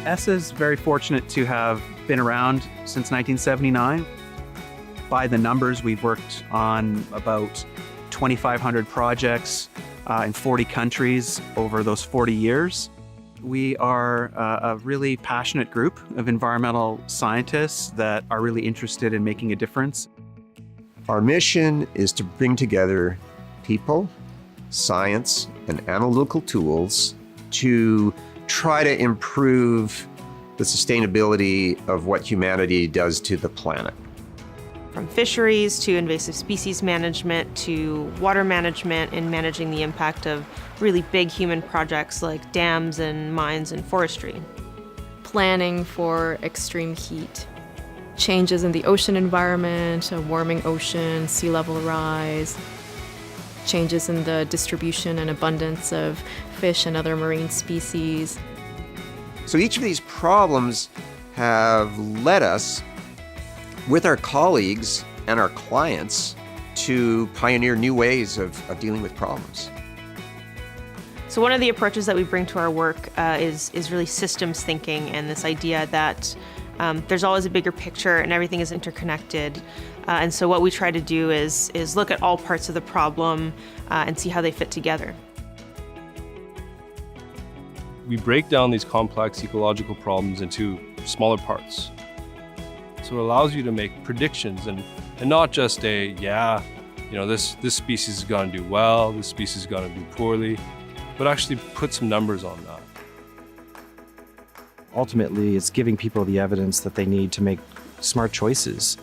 ESSA is very fortunate to have been around since 1979. By the numbers, we've worked on about 2,500 projects in 40 countries over those 40 years. We are a really passionate group of environmental scientists that are really interested in making a difference. Our mission is to bring together people, science, and analytical tools to try to improve the sustainability of what humanity does to the planet. From fisheries to invasive species management to water management and managing the impact of really big human projects like dams and mines and forestry. Planning for extreme heat, changes in the ocean environment, a warming ocean, sea level rise, changes in the distribution and abundance of fish and other marine species. So each of these problems have led us, with our colleagues and our clients, to pioneer new ways of dealing with problems. So one of the approaches that we bring to our work is really systems thinking, and this idea that there's always a bigger picture and everything is interconnected. And so what we try to do is look at all parts of the problem and see how they fit together. We break down these complex ecological problems into smaller parts. So it allows you to make predictions and not just this species is going to do well, this species is going to do poorly, but actually put some numbers on that. Ultimately, it's giving people the evidence that they need to make smart choices.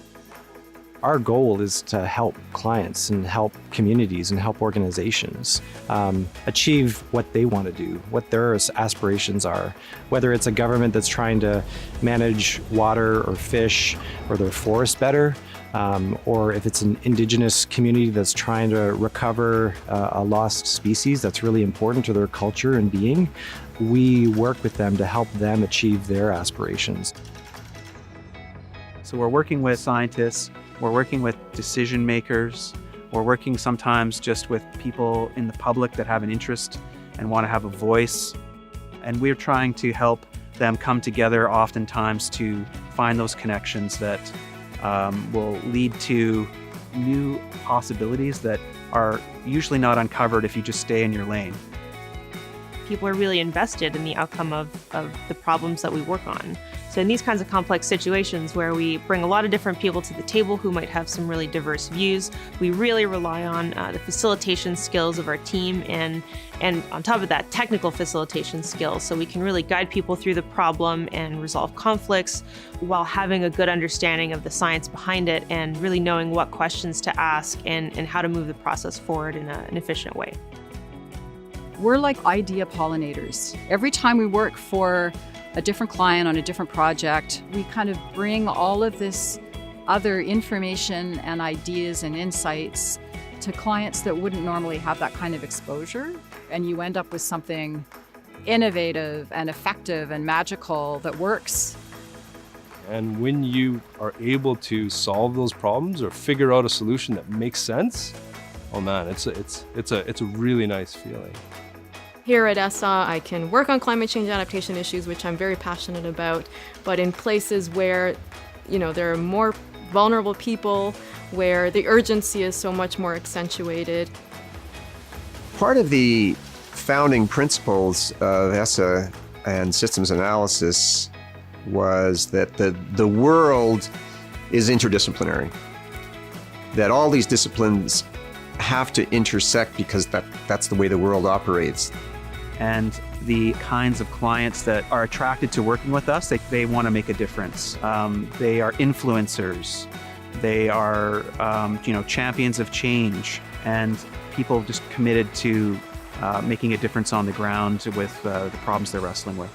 Our goal is to help clients and help communities and help organizations achieve what they want to do, what their aspirations are. Whether it's a government that's trying to manage water or fish or their forest better, or if it's an indigenous community that's trying to recover a lost species that's really important to their culture and being, we work with them to help them achieve their aspirations. So we're working with scientists, we're working with decision makers, we're working sometimes just with people in the public that have an interest and want to have a voice. And we're trying to help them come together oftentimes to find those connections that will lead to new possibilities that are usually not uncovered if you just stay in your lane. People are really invested in the outcome of the problems that we work on. So in these kinds of complex situations where we bring a lot of different people to the table who might have some really diverse views, we really rely on the facilitation skills of our team and on top of that, technical facilitation skills. So we can really guide people through the problem and resolve conflicts while having a good understanding of the science behind it and really knowing what questions to ask and how to move the process forward in an efficient way. We're like idea pollinators. Every time we work for a different client on a different project, we kind of bring all of this other information and ideas and insights to clients that wouldn't normally have that kind of exposure. And you end up with something innovative and effective and magical that works. And when you are able to solve those problems or figure out a solution that makes sense, oh man, it's a really nice feeling. Here at ESSA, I can work on climate change adaptation issues, which I'm very passionate about, but in places where, there are more vulnerable people, where the urgency is so much more accentuated. Part of the founding principles of ESSA and systems analysis was that the world is interdisciplinary, that all these disciplines have to intersect because that's the way the world operates. And the kinds of clients that are attracted to working with us, they want to make a difference. They are influencers. They are, champions of change, and people just committed to making a difference on the ground with the problems they're wrestling with.